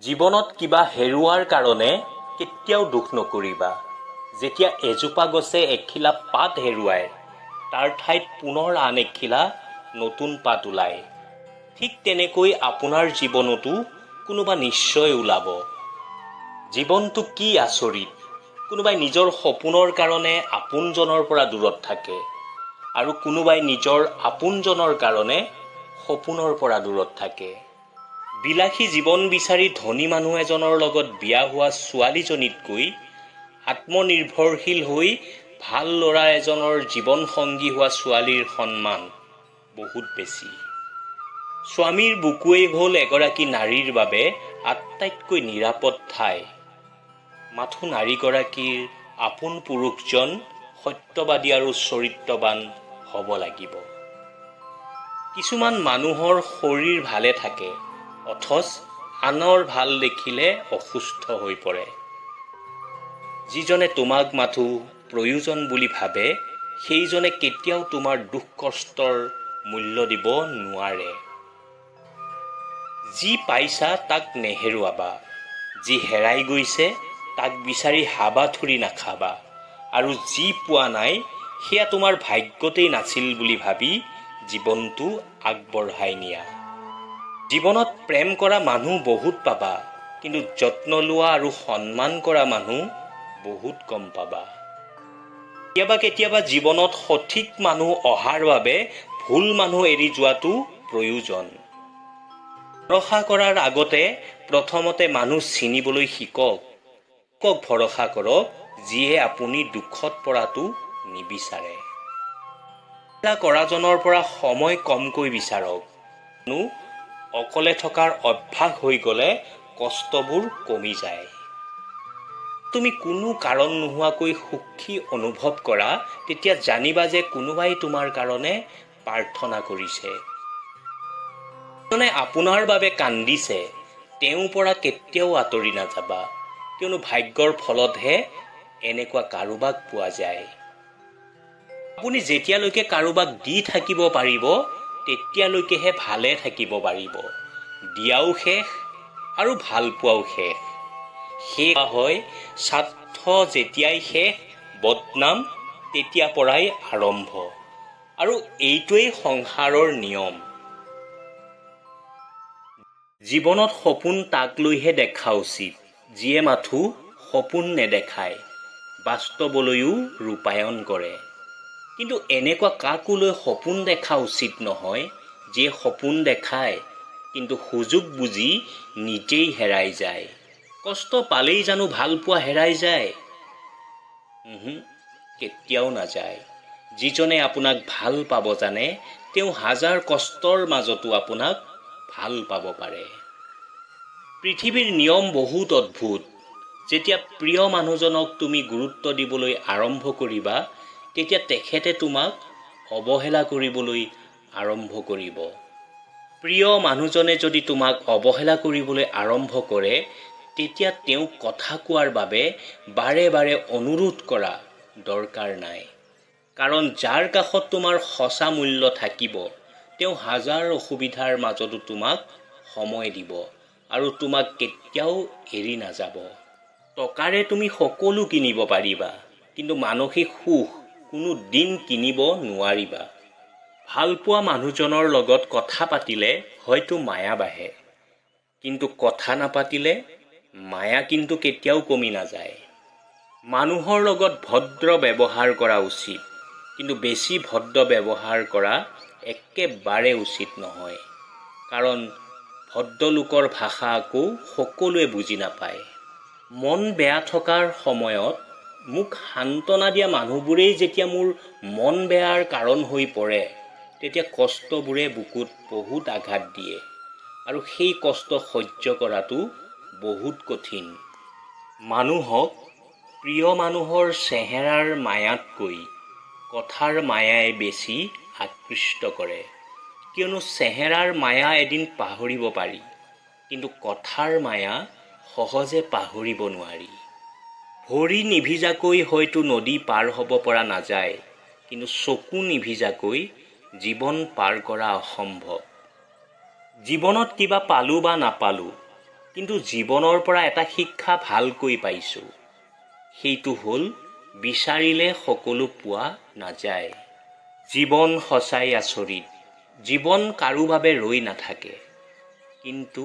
জীৱনত কিবা হেৰুৱাৰ কাৰণে কেতিয়াও দুখ নকৰিবা। যেতিয়া এজোপা গছে এখিলা পাত হেৰুৱায়, তাৰ ঠাইত পুনৰ আন এখিলা নতুন পাত ওলায়। ঠিক তেনেকৈ আপোনাৰ জীৱনতো কোনোবা নিশ্চয় ওলাব। জীৱনটো কি আচৰিত! কোনোবাই নিজৰ সপোনৰ কাৰণে আপোনজনৰ পৰা দূৰত থাকে আৰু কোনোবাই নিজৰ আপোনজনৰ কাৰণে সপোনৰ পৰা দূৰত থাকে। বিলাসী জীৱন বিচাৰি ধনী মানুহ এজনৰ লগত বিয়া হোৱা ছোৱালীজনীতকৈ আত্মনিৰ্ভৰশীল হৈ ভাল ল'ৰা এজনৰ জীৱন সংগী হোৱা ছোৱালীৰ সন্মান বহুত বেছি। স্বামীৰ বুকুৱেই হ'ল এগৰাকী নাৰীৰ বাবে আটাইতকৈ নিৰাপদ ঠাই। মাথো নাৰীগৰাকীৰ আপোন পুৰুষজন সত্যবাদী আৰু চৰিত্ৰৱান হ'ব লাগিব। কিছুমান মানুহৰ শৰীৰ ভালে থাকে, অথচ আনৰ ভাল দেখিলে অসুস্থ হৈ পৰে। যিজনে তোমাক মাথো প্ৰয়োজন বুলি ভাবে, সেইজনে কেতিয়াও তোমাৰ দুখ কষ্টৰ মূল্য দিব নোৱাৰে। যি পাইছা তাক নেহেৰুৱাবা, যি হেৰাই গৈছে তাক বিচাৰি হাবাথুৰি নাখাবা, আৰু যি পোৱা নাই সেয়া তোমাৰ ভাগ্যতেই নাছিল বুলি ভাবি জীৱনটো আগবঢ়াই নিয়া। জীৱনত প্ৰেম কৰা মানুহ বহুত পাবা, কিন্তু যত্ন লোৱা আৰু সন্মান কৰা মানুহ বহুত কম পাবা। কেতিয়াবা জীৱনত সঠিক মানুহ অহাৰ বাবে ভুল মানুহ এৰি যোৱাটো প্ৰয়োজন। ভৰসা কৰাৰ আগতে প্ৰথমতে মানুহ চিনিবলৈ শিকক। ভৰসা কৰক যিয়ে আপুনি দুখত পৰাটো নিবিচাৰে। কৰাজনৰ পৰা সময় কমকৈ বিচাৰক। অকলে থকাৰ অভ্যাস হৈ গ'লে কষ্টবোৰ কমি যায়। তুমি কোনো কাৰণ নোহোৱাকৈ সুখী অনুভৱ কৰা, তেতিয়া জানিবা যে কোনোবাই তোমাৰ কাৰণে প্ৰাৰ্থনা কৰিছে। যোনে আপোনাৰ বাবে কান্দিছে, তেওঁৰ পৰা কেতিয়াও আঁতৰি নাযাবা, কিয়নো ভাগ্যৰ ফলতহে এনেকুৱা কাৰোবাক পোৱা যায়। আপুনি যেতিয়ালৈকে কাৰোবাক দি থাকিব পাৰিব, তেতিয়ালৈকেহে ভালে থাকিব পাৰিব। দিয়াও শেষ আৰু ভাল পোৱাও শেষ। শেষ হয় স্বাৰ্থ যেতিয়াই শেষ, বদনাম তেতিয়া পৰাই আৰম্ভ। আৰু এইটোৱেই সংসাৰৰ নিয়ম। জীৱনত সপোন তাক লৈহে দেখা উচিত, যিয়ে মাথো সপোন নেদেখায়, বাস্তৱলৈও ৰূপায়ণ কৰে। কিন্তু এনেকুৱা কাকো লৈ সপোন দেখা উচিত নহয়, যিয়ে সপোন দেখায় কিন্তু সুযোগ বুজি নিজেই হেৰাই যায়। কষ্ট পালেই জানো ভাল পোৱা হেৰাই যায়? কেতিয়াও নাযায়। যিজনে আপোনাক ভাল পাব জানে, তেওঁ হাজাৰ কষ্টৰ মাজতো আপোনাক ভাল পাব পাৰে। পৃথিৱীৰ নিয়ম বহুত অদ্ভুত। যেতিয়া প্ৰিয় মানুহজনক তুমি গুৰুত্ব দিবলৈ আৰম্ভ কৰিবা, তেতিয়া তেখেতে তোমাক অৱহেলা কৰিবলৈ আৰম্ভ কৰিব। প্ৰিয় মানুহজনে যদি তোমাক অৱহেলা কৰিবলৈ আৰম্ভ কৰে, তেতিয়া তেওঁক কথা কোৱাৰ বাবে বাৰে বাৰে অনুৰোধ কৰা দৰকাৰ নাই। কাৰণ যাৰ কাষত তোমাৰ সঁচা মূল্য থাকিব, তেওঁ হাজাৰ অসুবিধাৰ মাজতো তোমাক সময় দিব আৰু তোমাক কেতিয়াও এৰি নাযাব। টকাৰে তুমি সকলো কিনিব পাৰিবা, কিন্তু মানসিক সুখ কোনো দিন কিনিব নোৱাৰিবা। ভালপোৱা মানুহজনৰ লগত কথা পাতিলে হয়তো মায়া বাঢ়ে, কিন্তু কথা নাপাতিলে মায়া কিন্তু কেতিয়াও কমি নাযায়। মানুহৰ লগত ভদ্ৰ ব্যৱহাৰ কৰা উচিত, কিন্তু বেছি ভদ্ৰ ব্যৱহাৰ কৰা একেবাৰে উচিত নহয়। কাৰণ ভদ্ৰলোকৰ ভাষা আকৌ সকলোৱে বুজি নাপায়। মন বেয়া থকাৰ সময়ত মোক সান্তনা দিয়া মানুহবোৰেই যেতিয়া মোৰ মন বেয়াৰ কাৰণ হৈ পৰে, তেতিয়া কষ্টবোৰে বুকুত বহুত আঘাত দিয়ে আৰু সেই কষ্ট সহ্য কৰাটো বহুত কঠিন। মানুহক প্ৰিয় মানুহৰ চেহেৰাৰ মায়াতকৈ কথাৰ মায়াই বেছি আকৃষ্ট কৰে, কিয়নো চেহেৰাৰ মায়া এদিন পাহৰিব পাৰি, কিন্তু কথাৰ মায়া সহজে পাহৰিব নোৱাৰি। ভৰি নিভিজাকৈ হয়তো নদী পাৰ হ'ব পৰা নাযায়, কিন্তু চকু নিভিজাকৈ জীৱন পাৰ কৰা অসম্ভৱ। জীৱনত কিবা পালোঁ বা নাপালোঁ, কিন্তু জীৱনৰ পৰা এটা শিক্ষা ভালকৈ পাইছোঁ, সেইটো হ'ল বিচাৰিলে সকলো পোৱা নাযায়। জীৱন সঁচাই আচৰিত, জীৱন কাৰো বাবে ৰৈ নাথাকে, কিন্তু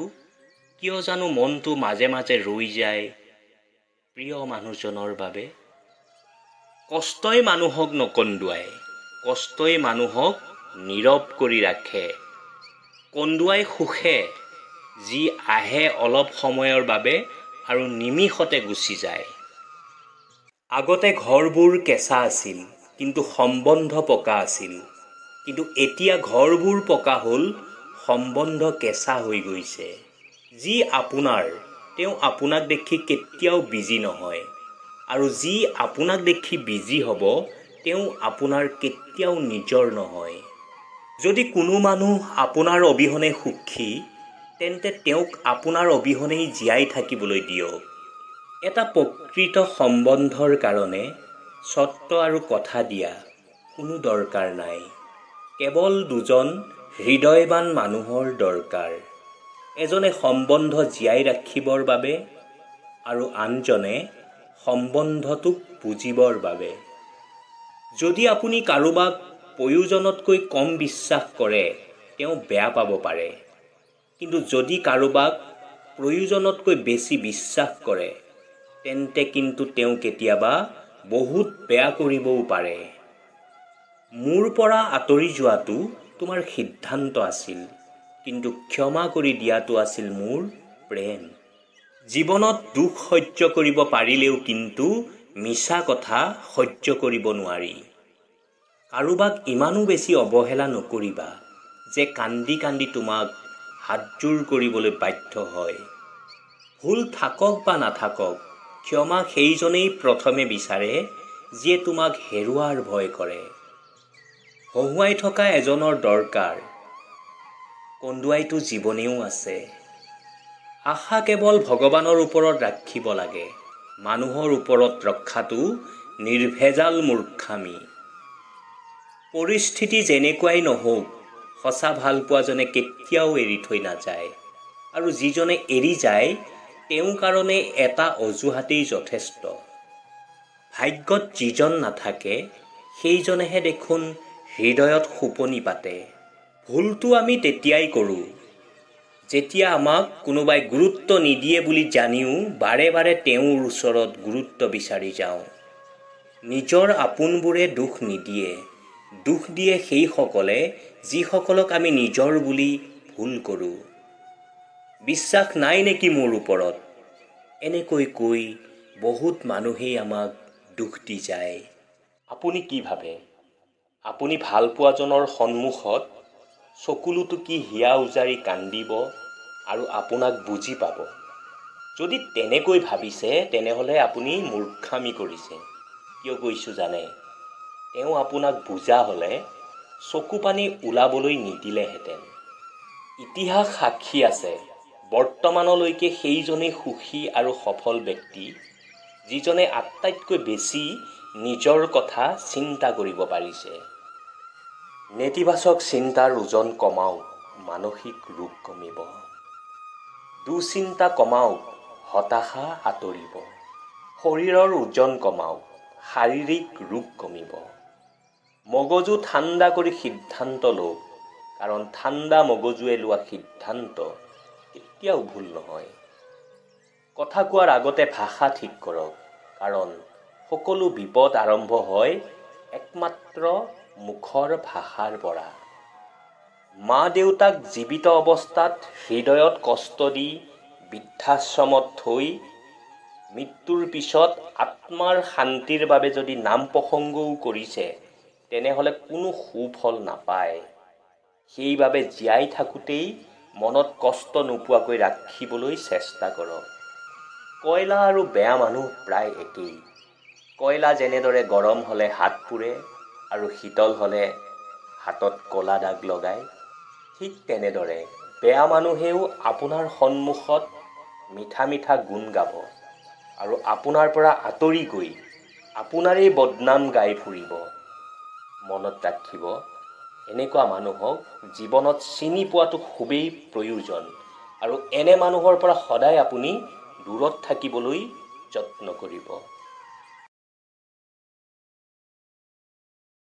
কিয় জানো মনটো মাজে মাজে ৰৈ যায় প্ৰিয় মানুহজনৰ বাবে। কষ্টই মানুহক নকন্দুৱাই, কষ্টই মানুহক নীৰৱ কৰি ৰাখে। কন্দুৱাই সুখে, যি আহে অলপ সময়ৰ বাবে আৰু নিমিষতে গুচি যায়। আগতে ঘৰবোৰ কেঁচা আছিল, কিন্তু সম্বন্ধ পকা আছিল। কিন্তু এতিয়া ঘৰবোৰ পকা হ'ল, সম্বন্ধ কেঁচা হৈ গৈছে। যি আপোনাৰ, তেওঁ আপোনাক দেখি কেতিয়াও বিজি নহয়, আৰু যি আপোনাক দেখি বিজি হ'ব, তেওঁ আপোনাৰ কেতিয়াও নিজৰ নহয়। যদি কোনো মানুহ আপোনাৰ অবিহনে সুখী, তেন্তে তেওঁক আপোনাৰ অবিহনেই জীয়াই থাকিবলৈ দিয়ক। এটা প্ৰকৃত সম্বন্ধৰ কাৰণে চৰ্ত আৰু কথা দিয়া কোনো দৰকাৰ নাই। কেৱল দুজন হৃদয়বান মানুহৰ দৰকাৰ, এজনে সম্বন্ধ জীয়াই ৰাখিবৰ বাবে আৰু আনজনে সম্বন্ধটোক বুজিবৰ বাবে। যদি আপুনি কাৰোবাক প্ৰয়োজনতকৈ কম বিশ্বাস কৰে, তেওঁ বেয়া পাব পাৰে। কিন্তু যদি কাৰোবাক প্ৰয়োজনতকৈ বেছি বিশ্বাস কৰে, তেন্তে কিন্তু তেওঁ কেতিয়াবা বহুত বেয়া কৰিবও পাৰে। মোৰ পৰা আঁতৰি যোৱাটো তোমাৰ সিদ্ধান্ত আছিল, কিন্তু ক্ষমা কৰি দিয়াটো আছিল মোৰ প্ৰেম। জীৱনত দুখ সহ্য কৰিব পাৰিলেও কিন্তু মিছা কথা সহ্য কৰিব নোৱাৰি। কাৰোবাক ইমানো বেছি অৱহেলা নকৰিবা যে কান্দি কান্দি তোমাক হাতযোৰ কৰিবলৈ বাধ্য হয়। ভুল থাকক বা নাথাকক, ক্ষমা সেইজনেই প্ৰথমে বিচাৰে যিয়ে তোমাক হেৰুৱাৰ ভয় কৰে। হহুৱাই থকা এজনৰ দৰকাৰ, কন্দুৱাইতো জীৱনেও আছে। আশা কেৱল ভগৱানৰ ওপৰত ৰাখিব লাগে, মানুহৰ ওপৰত ৰখাটো নিৰ্ভেজাল মূৰ্খামি। পৰিস্থিতি যেনেকুৱাই নহওক, সঁচা ভালপোৱাজনে কেতিয়াও এৰি থৈ নাযায়, আৰু যিজনে এৰি যায় তেওঁৰ কাৰণে এটা অজুহাতেই যথেষ্ট। ভাগ্যত যিজন নাথাকে, সেইজনেহে দেখোন হৃদয়ত সোপনি পাতে। ভুলটো আমি তেতিয়াই কৰোঁ, যেতিয়া আমাক কোনোবাই গুৰুত্ব নিদিয়ে বুলি জানিও বাৰে বাৰে তেওঁৰ ওচৰত গুৰুত্ব বিচাৰি যাওঁ। নিজৰ আপোনবোৰে দুখ নিদিয়ে, দুখ দিয়ে সেইসকলে যিসকলক আমি নিজৰ বুলি ভুল কৰোঁ। বিশ্বাস নাই নেকি মোৰ ওপৰত, এনেকৈ কৈ বহুত মানুহেই আমাক দুখ দি যায়। আপুনি কি ভাবে? আপুনি ভালপোৱাজনৰ সন্মুখত চকুলোটুকি হিয়া উজাৰি কান্দিব আৰু আপোনাক বুজি পাব? যদি তেনেকৈ ভাবিছে, তেনেহ'লে আপুনি মূৰ্খামি কৰিছে। কিয় কৈছোঁ জানে? তেওঁ আপোনাক বুজা হ'লে চকু পানী ওলাবলৈ নিদিলেহেঁতেন। ইতিহাস সাক্ষী আছে, বৰ্তমানলৈকে সেইজনেই সুখী আৰু সফল ব্যক্তি, যিজনে আটাইতকৈ বেছি নিজৰ কথা চিন্তা কৰিব পাৰিছে। নেতিবাচক চিন্তাৰ ওজন কমাওক, মানসিক ৰোগ কমিব। দুশ্চিন্তা কমাওক, হতাশা আঁতৰিব। শৰীৰৰ ওজন কমাওক, শাৰীৰিক ৰোগ কমিব। মগজু ঠাণ্ডা কৰি সিদ্ধান্ত লওক, কাৰণ ঠাণ্ডা মগজুৱে লোৱা সিদ্ধান্ত কেতিয়াও ভুল নহয়। কথা কোৱাৰ আগতে ভাষা ঠিক কৰক, কাৰণ সকলো বিপদ আৰম্ভ হয় একমাত্ৰ মুখৰ ভাষাৰ পৰা। মা দেউতাক জীৱিত অৱস্থাত হৃদয়ত কষ্ট দি বৃদ্ধাশ্ৰমত থৈ মৃত্যুৰ পিছত আত্মাৰ শান্তিৰ বাবে যদি নাম প্ৰসংগও কৰিছে, তেনেহ'লে কোনো সুফল নাপায়। সেইবাবে জীয়াই থাকোঁতেই মনত কষ্ট নোপোৱাকৈ ৰাখিবলৈ চেষ্টা কৰক। কয়লা আৰু বেয়া মানুহ প্ৰায় একেই। কয়লা যেনেদৰে গৰম হ'লে হাত পুৰে আৰু শীতল হ'লে হাতত ক'লা দাগ লগায়, ঠিক তেনেদৰে বেয়া মানুহেও আপোনাৰ সন্মুখত মিঠা মিঠা গুণ গাব আৰু আপোনাৰ পৰা আঁতৰি গৈ আপোনাৰেই বদনাম গাই ফুৰিব। মনত ৰাখিব, এনেকুৱা মানুহক জীৱনত চিনি পোৱাটো খুবেই প্ৰয়োজন, আৰু এনে মানুহৰ পৰা সদায় আপুনি দূৰত থাকিবলৈ যত্ন কৰিব।